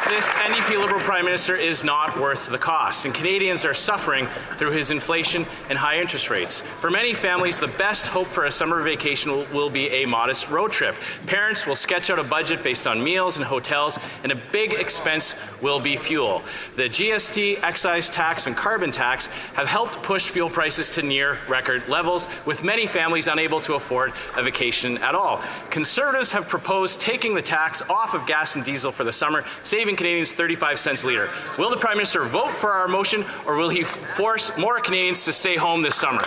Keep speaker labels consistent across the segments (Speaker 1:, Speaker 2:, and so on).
Speaker 1: this NDP Liberal Prime Minister is not worth the cost, and Canadians are suffering through his inflation and high interest rates. For many families, the best hope for a summer vacation will be a modest road trip. Parents will sketch out a budget based on meals and hotels, and a big expense will be fuel. The GST, excise tax, and carbon tax have helped push fuel prices to near record levels, with many families unable to afford a vacation at all. Conservatives have proposed taking the tax off of gas and diesel for the summer, saving Canadians 35 cents a litre. Will the Prime Minister vote for our motion, or will he force more Canadians to stay home this summer?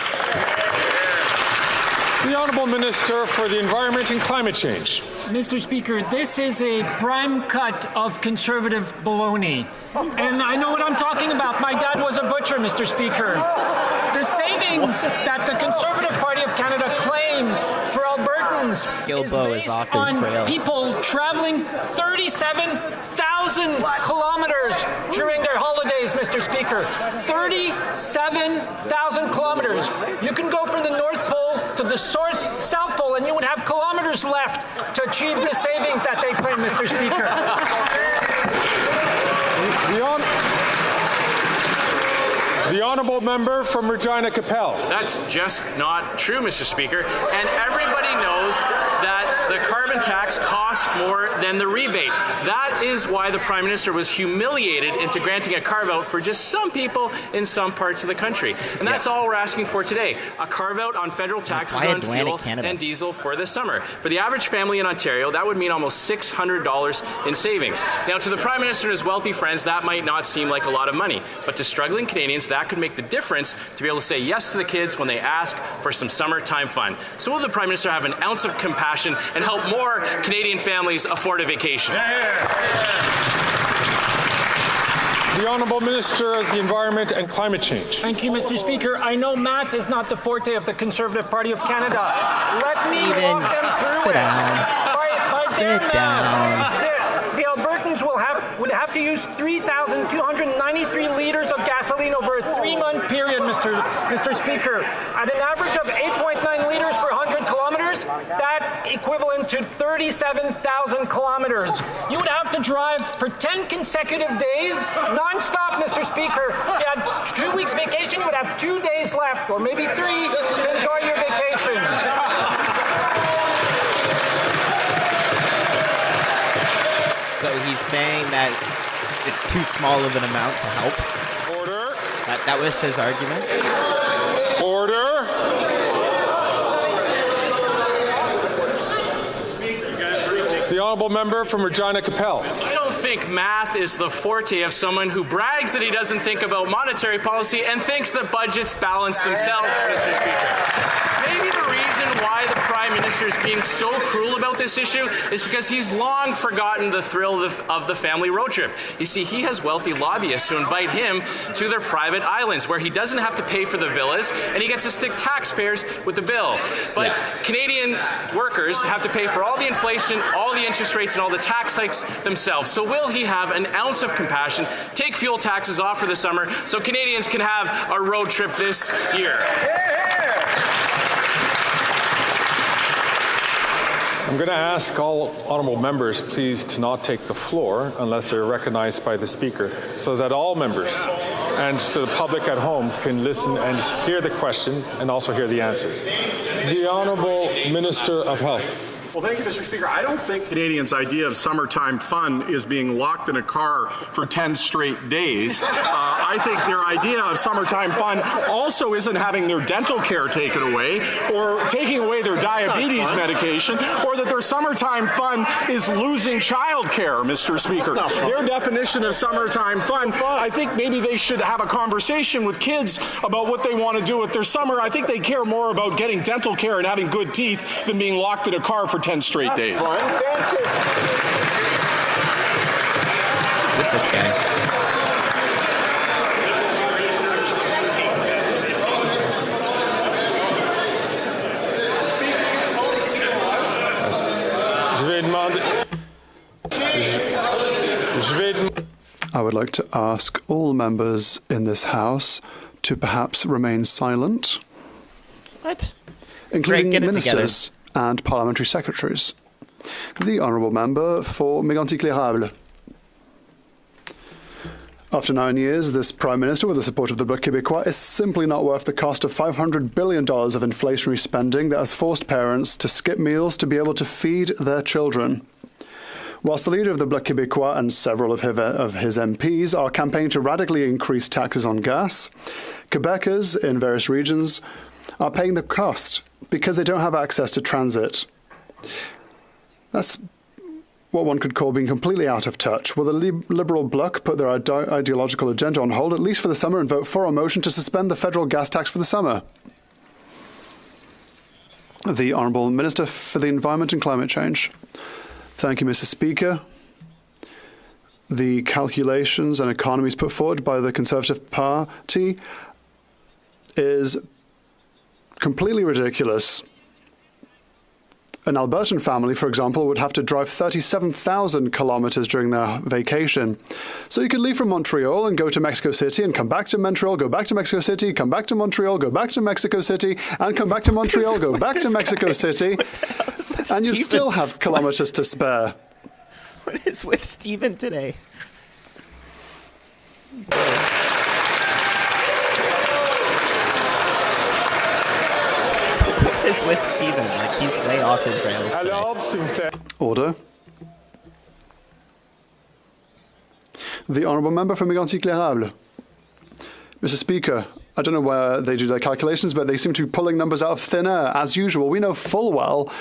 Speaker 2: The Honourable Minister for the Environment and Climate Change.
Speaker 3: Mr. Speaker, this is a prime cut of Conservative baloney. And I know what I'm talking about. My dad was a butcher, Mr. Speaker. The savings that the Conservative Party of Canada claims for Albertans
Speaker 4: Guilbeault is off his rails.
Speaker 3: People traveling 37,000 kilometers during their holidays, Mr. Speaker. 37,000 kilometers. You can go from the North Pole to the South Pole, and you would have kilometers left to achieve the savings that they claim, Mr. Speaker.
Speaker 2: The Honourable Member from Regina Capel.
Speaker 1: That's just not true, Mr. Speaker. And everybody knows that the carbon tax costs more than the rebate. That is why the Prime Minister was humiliated into granting a carve-out for just some people in some parts of the country. And that's all we're asking for today, a carve-out on federal taxes on fuel and diesel for this summer. For the average family in Ontario, that would mean almost $600 in savings. Now, to the Prime Minister and his wealthy friends, that might not seem like a lot of money, but to struggling Canadians, that could make the difference to be able to say yes to the kids when they ask for some summertime fun. So will the Prime Minister have an ounce of compassion and help more Canadian families afford a vacation?
Speaker 2: The Honourable Minister of the Environment and Climate Change.
Speaker 3: Thank you, Mr. Speaker. I know math is not the forte of the Conservative Party of Canada. Let me walk them through
Speaker 4: sit down. Sit down.
Speaker 3: The Albertans would have to use 3,293 litres of gasoline over a 3-month period, Mr. Speaker. At an average of 8.9 litres per 100 kilometres, that equivalent to 37,000 kilometres. You would have to drive for 10 consecutive days, non-stop, Mr. Speaker. If you had 2 weeks vacation, you would have 2 days left, or maybe 3, to enjoy your vacation.
Speaker 4: So he's saying that it's too small of an amount to help.
Speaker 2: Order.
Speaker 4: That was his argument.
Speaker 2: Order. The Honourable Member from Regina Capel.
Speaker 1: I don't think math is the forte of someone who brags that he doesn't think about monetary policy and thinks that budgets balance themselves, Mr. Speaker. Maybe the reason why the Prime Minister is being so cruel about this issue is because he's long forgotten the thrill of the family road trip. You see, he has wealthy lobbyists who invite him to their private islands where he doesn't have to pay for the villas and he gets to stick taxpayers with the bill. But Canadian workers have to pay for all the inflation, all the interest rates, and all the tax hikes themselves. So will he have an ounce of compassion, take fuel taxes off for the summer so Canadians can have a road trip this year?
Speaker 2: I'm going to ask all honourable members, please, to not take the floor unless they're recognized by the Speaker, so that all members and so the public at home can listen and hear the question and also hear the answers. The Honourable Minister of Health.
Speaker 5: Well, thank you, Mr. Speaker. I don't think Canadians' idea of summertime fun is being locked in a car for 10 straight days. I think their idea of summertime fun also isn't having their dental care taken away or taking away their diabetes medication, or that their summertime fun is losing child care, Mr. Speaker. Their definition of summertime fun, I think maybe they should have a conversation with kids about what they want to do with their summer. I think they care more about getting dental care and having good teeth than being locked in a car for 10 straight days.
Speaker 4: With this guy.
Speaker 6: I would like to ask all members in this House to perhaps remain silent.
Speaker 4: What?
Speaker 6: Including
Speaker 4: Greg,
Speaker 6: ministers and parliamentary secretaries. The Honourable Member for Mégantic-l'Érable. After 9 years, this Prime Minister, with the support of the Bloc Québécois, is simply not worth the cost of $500 billion of inflationary spending that has forced parents to skip meals to be able to feed their children. Whilst the leader of the Bloc Québécois and several of his MPs are campaigning to radically increase taxes on gas, Quebecers in various regions are paying the cost because they don't have access to transit. That's what one could call being completely out of touch. Will the Liberal Bloc put their ideological agenda on hold, at least for the summer, and vote for a motion to suspend the federal gas tax for the summer? The Honourable Minister for the Environment and Climate Change. Thank you, Mr. Speaker. The calculations and economies put forward by the Conservative Party is completely ridiculous. An Albertan family, for example, would have to drive 37,000 kilometers during their vacation. So you could leave from Montreal and go to Mexico City and come back to Montreal, go back to Mexico City, come back to Montreal, go back to Mexico City, and come back to Montreal, go back to Mexico City, and you still have kilometers to spare.
Speaker 4: What is with Stephen today? Is with Stephen, like he's way off his rails today.
Speaker 6: Order. The Honourable Member for Mégantic L'Érable. Mr. Speaker, I don't know where they do their calculations, but they seem to be pulling numbers out of thin air, as usual. We know full well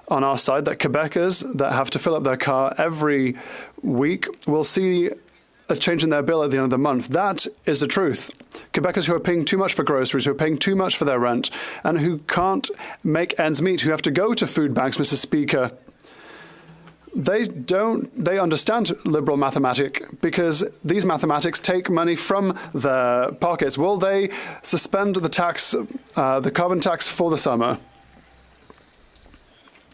Speaker 6: on our side that Quebecers that have to fill up their car every week will see a change in their bill at the end of the month. That is the truth. Quebecers who are paying too much for groceries, who are paying too much for their rent, and who can't make ends meet, who have to go to food banks, Mr. Speaker, they understand liberal mathematics because these mathematics take money from their pockets. Will they suspend the tax, the carbon tax for the summer?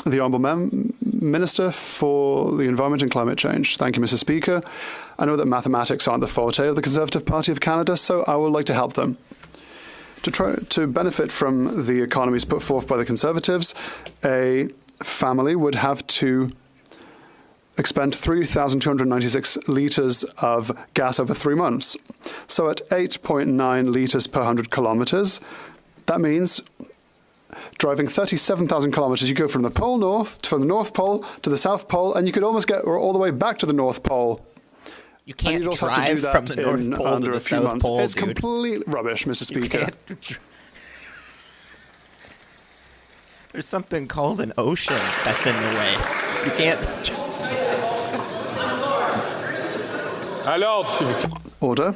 Speaker 6: The Honourable Minister for the Environment and Climate Change. Thank you, Mr. Speaker. I know that mathematics aren't the forte of the Conservative Party of Canada, so I would like to help them. To try to benefit from the economies put forth by the Conservatives, a family would have to expend 3,296 litres of gas over 3 months. So at 8.9 litres per 100 kilometres, that means driving 37,000 kilometres, you go from the North Pole to the South Pole, and you could almost get all the way back to the North Pole.
Speaker 4: You can't drive from the North Pole to the South Pole,
Speaker 6: It's complete rubbish, Mr. Speaker.
Speaker 4: There's something called an ocean that's in the way. You can't...
Speaker 6: Order.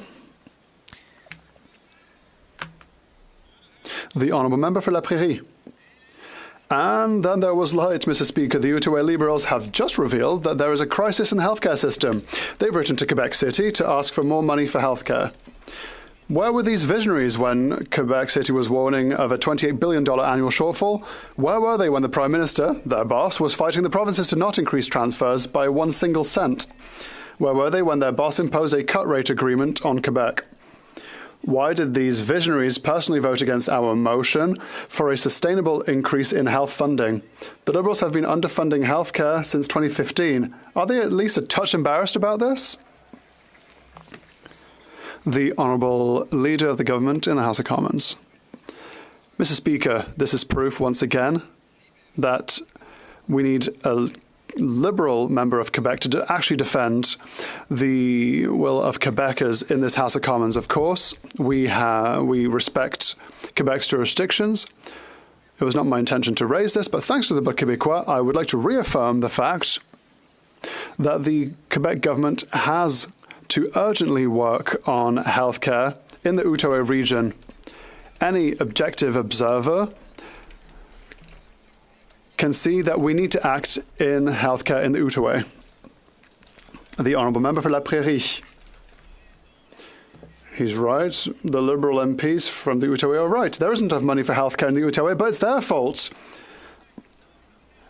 Speaker 6: The Honourable Member for La Prairie. And then there was light, Mr. Speaker. The Ottawa Liberals have just revealed that there is a crisis in the healthcare system. They've written to Quebec City to ask for more money for healthcare. Where were these visionaries when Quebec City was warning of a $28 billion annual shortfall? Where were they when the Prime Minister, their boss, was fighting the provinces to not increase transfers by 1 single cent? Where were they when their boss imposed a cut rate agreement on Quebec? Why did these visionaries personally vote against our motion for a sustainable increase in health funding? The Liberals have been underfunding healthcare since 2015. Are they at least a touch embarrassed about this? The Honourable Leader of the Government in the House of Commons. Mr. Speaker, this is proof once again that we need a Liberal member of Quebec to actually defend the will of Quebecers in this House of Commons. Of course, we respect Quebec's jurisdictions. It was not my intention to raise this, but thanks to the Bloc Québécois, I would like to reaffirm the fact that the Quebec government has to urgently work on healthcare in the Outaouais region. Any objective observer can see that we need to act in healthcare in the Outaouais. The Honourable Member for La Prairie. He's right. The Liberal MPs from the Outaouais are right. There isn't enough money for healthcare in the Outaouais, but it's their fault.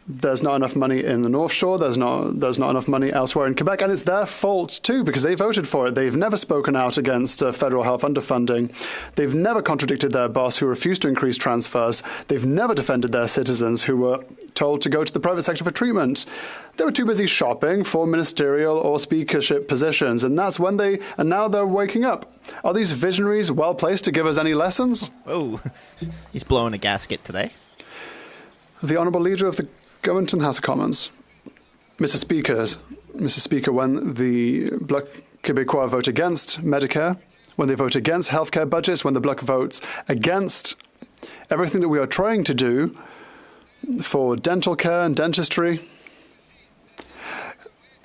Speaker 6: There's not enough money in the North Shore. There's not enough money elsewhere in Quebec, and it's their fault too because they voted for it. They've never spoken out against federal health underfunding. They've never contradicted their boss who refused to increase transfers. They've never defended their citizens who were Berthold to go to the private sector for treatment. They were too busy shopping for ministerial or speakership positions, and now they're waking up. Are these visionaries well placed to give us any lessons?
Speaker 4: Oh, he's blowing a gasket today.
Speaker 6: The Honourable Leader of the Government and House of Commons. Mr. Speaker, when the Bloc Québécois vote against Medicare, when they vote against healthcare budgets, when the Bloc votes against everything that we are trying to do for dental care and dentistry,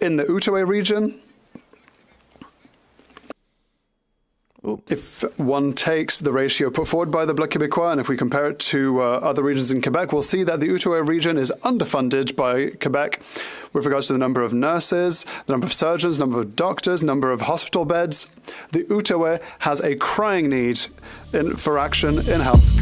Speaker 6: in the Outaouais region, if one takes the ratio put forward by the Bloc Québécois, and if we compare it to other regions in Quebec, we'll see that the Outaouais region is underfunded by Quebec with regards to the number of nurses, the number of surgeons, number of doctors, number of hospital beds. The Outaouais has a crying need for action in health.